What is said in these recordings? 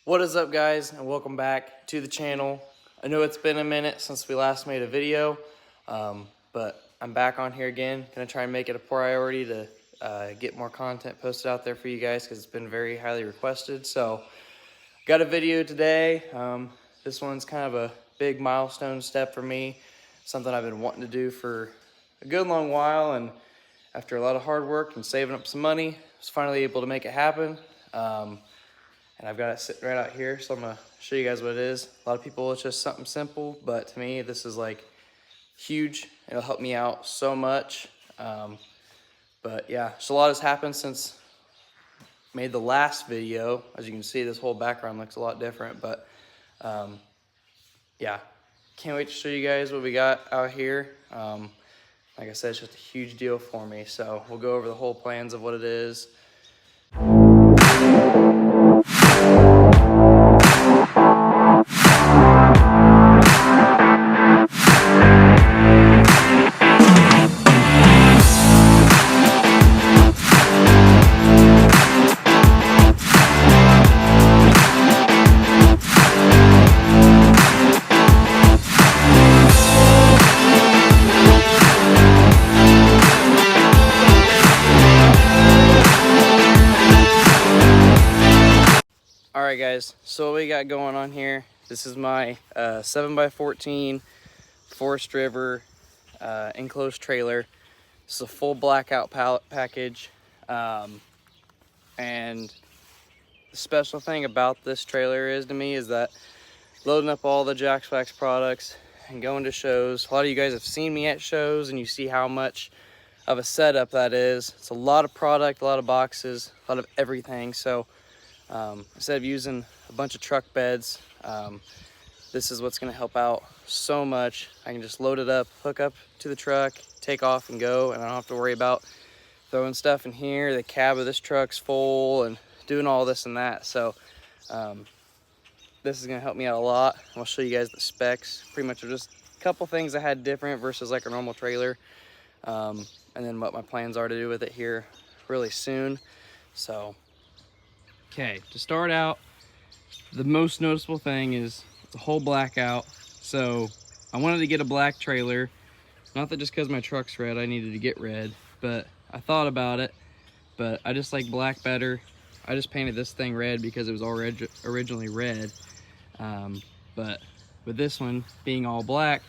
What is up, guys, and welcome back to the channel. I know it's been a minute since we last made a video, but I'm back on here again. Gonna try and make it a priority to get more content posted out there for you guys because it's been very highly requested. So got a video today. This one's kind of a big milestone step for me, something I've been wanting to do for a good long while, and after a lot of hard work and saving up some money, I was finally able to make it happen. And I've got it sitting right out here, so I'm gonna show you guys what it is. A lot of people, it's just something simple, but to me, this is like huge. It'll help me out so much. But yeah, so a lot has happened since I made the last video. As you can see, this whole background looks a lot different, but yeah, can't wait to show you guys what we got out here. Like I said, it's just a huge deal for me. So we'll go over the whole plans of what it is. Alright guys, so what we got going on here, this is my 7x14 Forest River enclosed trailer. This is a full blackout pallet package, and the special thing about this trailer is to me is that loading up all the Jax Wax products and going to shows. A lot of you guys have seen me at shows and you see how much of a setup that is. It's a lot of product, a lot of boxes, a lot of everything. So instead of using a bunch of truck beds, this is what's going to help out so much. I can just load it up, hook up to the truck, take off and go, and I don't have to worry about throwing stuff in here. The cab of this truck's full and doing all this and that. So this is going to help me out a lot. I'll show you guys the specs. Pretty much just a couple things I had different versus like a normal trailer, and then what my plans are to do with it here really soon. So okay, to start out, the most noticeable thing is it's a whole blackout. So I wanted to get a black trailer. Not that just because my truck's red, I needed to get red, but I thought about it, but I just like black better. I just painted this thing red because it was already originally red. But with this one being all black,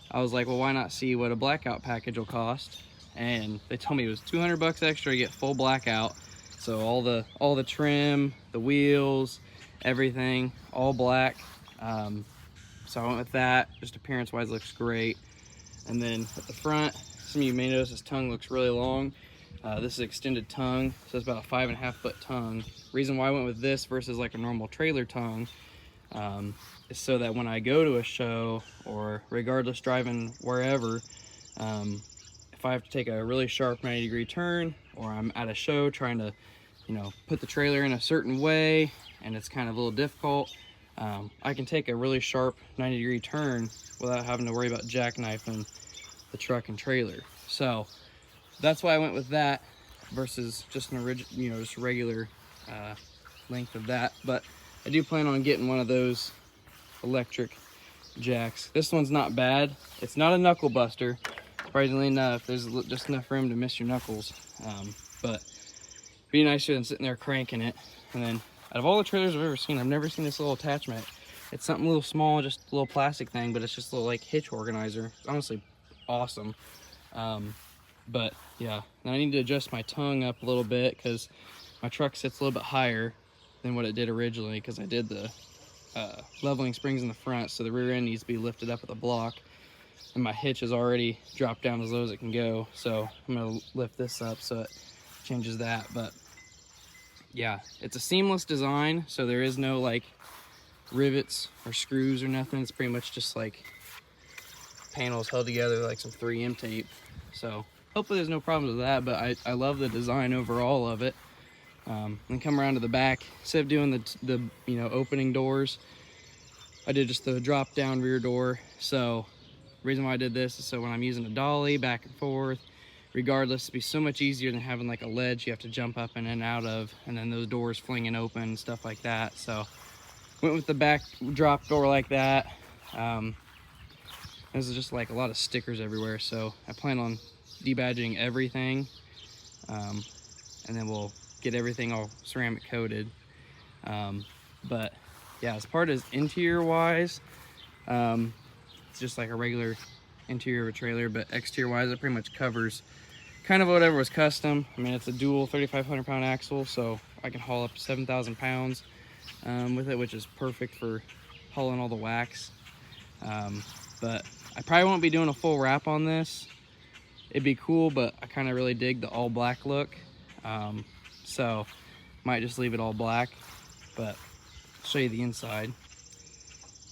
I was like, well, why not see what a blackout package will cost? And they told me it was 200 bucks extra to get full blackout. So all the trim, the wheels, everything, all black. So I went with that. Just appearance wise, looks great. And then at the front, some of you may notice this tongue looks really long. This is extended tongue, so it's about a 5.5 foot tongue. Reason why I went with this versus like a normal trailer tongue is so that when I go to a show or regardless driving wherever, if I have to take a really sharp 90-degree turn, or I'm at a show trying to, you know, put the trailer in a certain way and it's kind of a little difficult, I can take a really sharp 90-degree turn without having to worry about jackknifing the truck and trailer. So that's why I went with that versus just an original, you know, just regular length of that. But I do plan on getting one of those electric jacks. This one's not bad. It's not a knuckle buster. Surprisingly enough, there's just enough room to miss your knuckles, but it'd be nicer than sitting there cranking it. And then out of all the trailers I've ever seen, I've never seen this little attachment. It's something a little small, just a little plastic thing, but it's just a little like hitch organizer. It's honestly awesome. But yeah, now I need to adjust my tongue up a little bit because my truck sits a little bit higher than what it did originally, because I did the leveling springs in the front, so the rear end needs to be lifted up with a block. And my hitch is already dropped down as low as it can go, so I'm gonna lift this up so it changes that. But yeah, it's a seamless design, so there is no like rivets or screws or nothing. It's pretty much just like panels held together like some 3M tape. So hopefully there's no problems with that, but I love the design overall of it. And come around to the back, instead of doing the you know, opening doors, I did just the drop down rear door. So the reason why I did this is so when I'm using a dolly back and forth, regardless, it'd be so much easier than having like a ledge you have to jump up in and out of, and then those doors flinging open and stuff like that. So went with the back drop door like that. This is just like a lot of stickers everywhere, so I plan on debadging everything, and then we'll get everything all ceramic coated. But yeah, as part as interior wise, it's just like a regular interior of a trailer, but exterior wise it pretty much covers kind of whatever was custom. I mean, it's a dual 3,500 pound axle, so I can haul up to 7,000 pounds with it, which is perfect for hauling all the wax. But I probably won't be doing a full wrap on this. It'd be cool, but I kind of really dig the all black look. So might just leave it all black, but I'll show you the inside.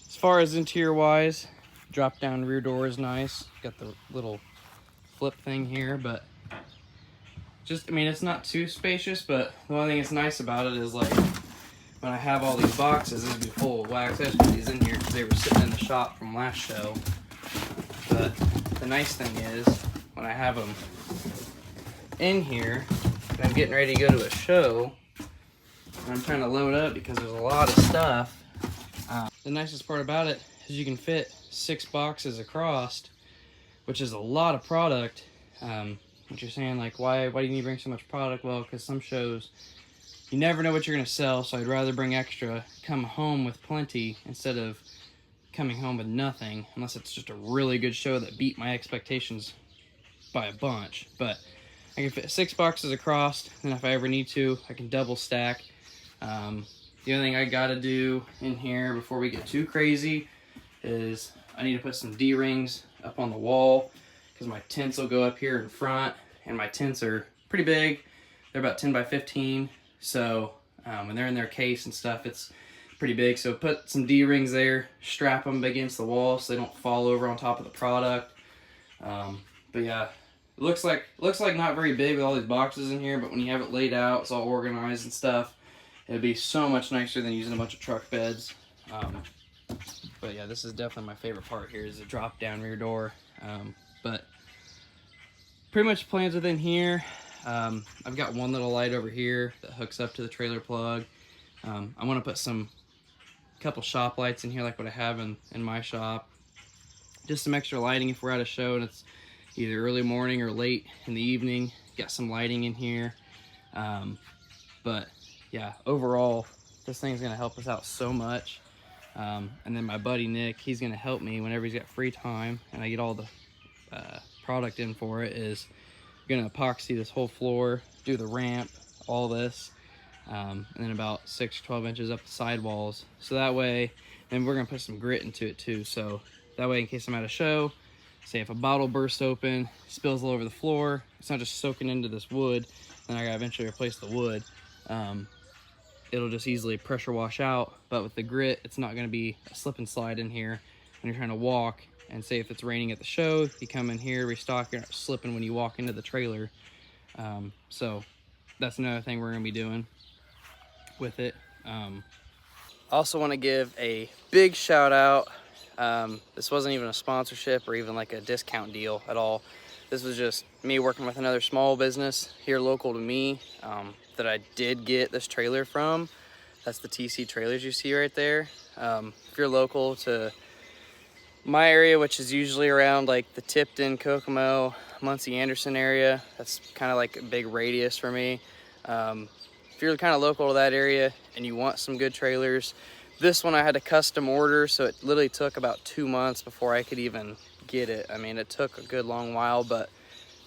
As far as interior wise, drop down rear door is nice. Got the little flip thing here, but just, I mean, it's not too spacious, but the only thing that's nice about it is like when I have all these boxes, this would be full of wax. I just put these in here because they were sitting in the shop from last show. But the nice thing is when I have them in here and I'm getting ready to go to a show and I'm trying to load up because there's a lot of stuff, the nicest part about it is you can fit 6 boxes across, which is a lot of product. What you're saying, like, why do you need to bring so much product? Well, because some shows you never know what you're going to sell, so I'd rather bring extra, come home with plenty instead of coming home with nothing, unless it's just a really good show that beat my expectations by a bunch. But I can fit 6 boxes across, and if I ever need to, I can double stack. The only thing I got to do in here before we get too crazy is I need to put some D-rings up on the wall, because my tents will go up here in front, and my tents are pretty big. They're about 10 by 15, so when they're in their case and stuff, it's pretty big. So put some D-rings there, strap them against the wall so they don't fall over on top of the product. But yeah, it looks like not very big with all these boxes in here, but when you have it laid out, it's all organized and stuff, it'd be so much nicer than using a bunch of truck beds. But yeah, this is definitely my favorite part here, is the drop down rear door. But pretty much plans within here. I've got one little light over here that hooks up to the trailer plug. I want to put some couple shop lights in here like what I have in my shop. Just some extra lighting if we're at a show and it's either early morning or late in the evening. Got some lighting in here. But yeah, overall, this thing's going to help us out so much. And then my buddy Nick, he's going to help me whenever he's got free time and I get all the product in for it, is going to epoxy this whole floor, do the ramp, all this, and then about 6 or 12 inches up the sidewalls. So that way, and we're going to put some grit into it too. So that way, in case I'm at a show, say if a bottle bursts open, spills all over the floor, it's not just soaking into this wood, then I got to eventually replace the wood. It'll just easily pressure wash out, but with the grit, it's not going to be a slip and slide in here when you're trying to walk. And say if it's raining at the show, you come in here, restock, you're not slipping when you walk into the trailer. So that's another thing we're going to be doing with it. Also want to give a big shout out. This wasn't even a sponsorship or even like a discount deal at all. This was just me working with another small business here local to me that I did get this trailer from. That's the TC trailers you see right there. If you're local to my area, which is usually around like the Tipton, Kokomo, Muncie, Anderson area, that's kind of like a big radius for me. If you're kind of local to that area and you want some good trailers, this one I had to custom order, so it literally took about 2 months before I could even get it. I mean, it took a good long while, but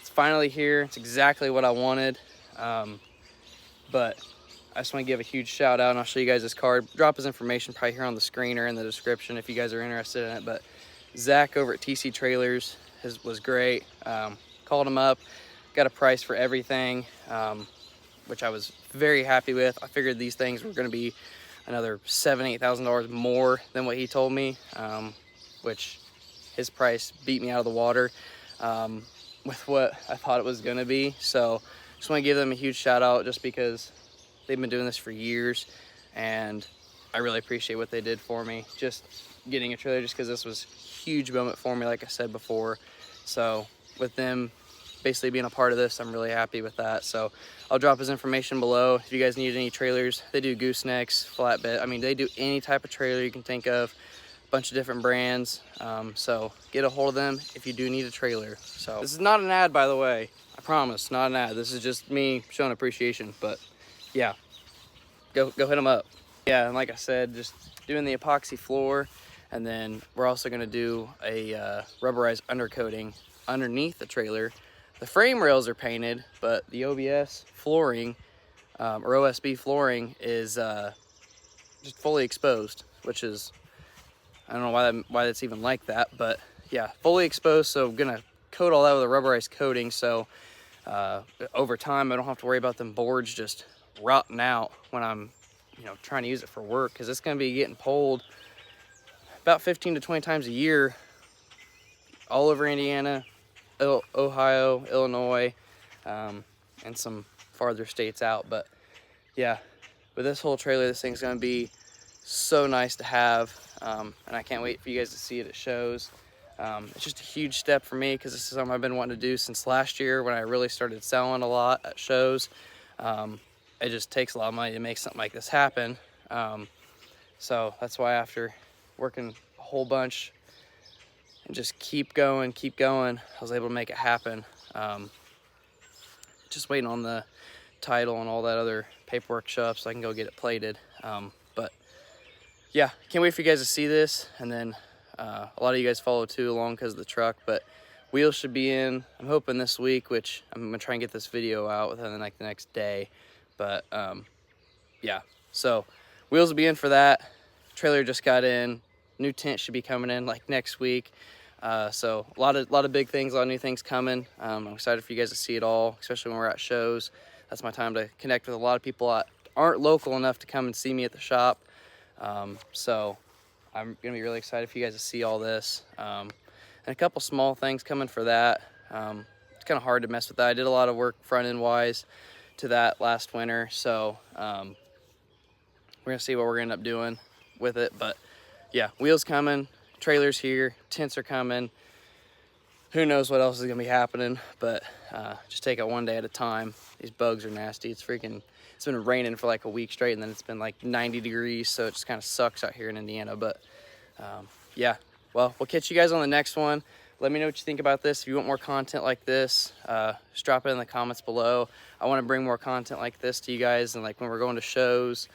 it's finally here. It's exactly what I wanted. But I just want to give a huge shout out, and I'll show you guys this card. Drop his information probably here on the screen or in the description if you guys are interested in it. But Zach over at TC Trailers was great. Called him up, got a price for everything, which I was very happy with. I figured these things were going to be another $7,000 to $8,000 more than what he told me, which his price beat me out of the water with what I thought it was going to be. So just want to give them a huge shout out just because they've been doing this for years, and I really appreciate what they did for me. Just getting a trailer, just because this was a huge moment for me, like I said before. So with them basically being a part of this. I'm really happy with that. So I'll drop his information below. If you guys need any trailers, they do goosenecks, flatbed. I mean, they do any type of trailer you can think of. A bunch of different brands. So get a hold of them if you do need a trailer. So this is not an ad, by the way. I promise, not an ad. This is just me showing appreciation. But yeah, go hit them up. Yeah, and like I said, just doing the epoxy floor, and then we're also gonna do a rubberized undercoating underneath the trailer. The frame rails are painted, but the OBS flooring or OSB flooring is just fully exposed, which is, I don't know why that's even like that, but yeah, fully exposed. So I'm gonna coat all that with a rubberized coating, so over time I don't have to worry about them boards just rotting out when I'm, you know, trying to use it for work, because it's gonna be getting pulled about 15 to 20 times a year all over Indiana, Ohio, Illinois, and some farther states out. But yeah, with this whole trailer, this thing's gonna be so nice to have, and I can't wait for you guys to see it at shows. It's just a huge step for me, because this is something I've been wanting to do since last year when I really started selling a lot at shows. It just takes a lot of money to make something like this happen. So that's why, after working a whole bunch and just keep going, I was able to make it happen. Just waiting on the title and all that other paperwork stuff so I can go get it plated. But yeah, can't wait for you guys to see this. And then a lot of you guys follow too along because of the truck, but wheels should be in, I'm hoping this week, which I'm gonna try and get this video out within the next day. But yeah, so wheels will be in for that. Trailer just got in. New tent should be coming in like next week. So a lot of big things, a lot of new things coming. I'm excited for you guys to see it all, especially when we're at shows. That's my time to connect with a lot of people that aren't local enough to come and see me at the shop. So I'm gonna be really excited for you guys to see all this. And a couple small things coming for that. It's kind of hard to mess with that. I did a lot of work front end wise to that last winter, so we're gonna see what we're gonna end up doing with it. But yeah, wheels coming, trailers here, tents are coming. Who knows what else is gonna be happening, but just take it one day at a time. These bugs are nasty. It's been raining for like a week straight, and then it's been like 90 degrees, so it just kind of sucks out here in Indiana. But yeah, well, we'll catch you guys on the next one. Let me know what you think about this. If you want more content like this, just drop it in the comments below. I want to bring more content like this to you guys, and like when we're going to shows,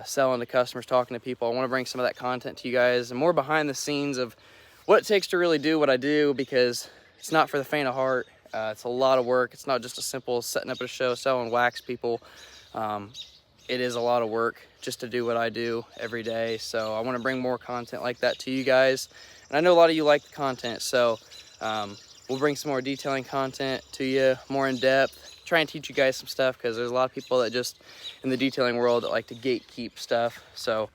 selling to customers, talking to people, I want to bring some of that content to you guys, and more behind the scenes of what it takes to really do what I do, because it's not for the faint of heart. It's a lot of work. It's not just a simple setting up a show, selling wax people. It is a lot of work just to do what I do every day. So I want to bring more content like that to you guys. And I know a lot of you like the content, so we'll bring some more detailing content to you, more in depth, try and teach you guys some stuff, because there's a lot of people that just in the detailing world that like to gatekeep stuff. So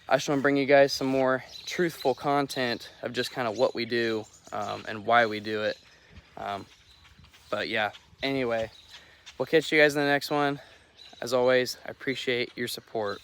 I just want to bring you guys some more truthful content of just kind of what we do and why we do it. But yeah, anyway, we'll catch you guys in the next one. As always, I appreciate your support.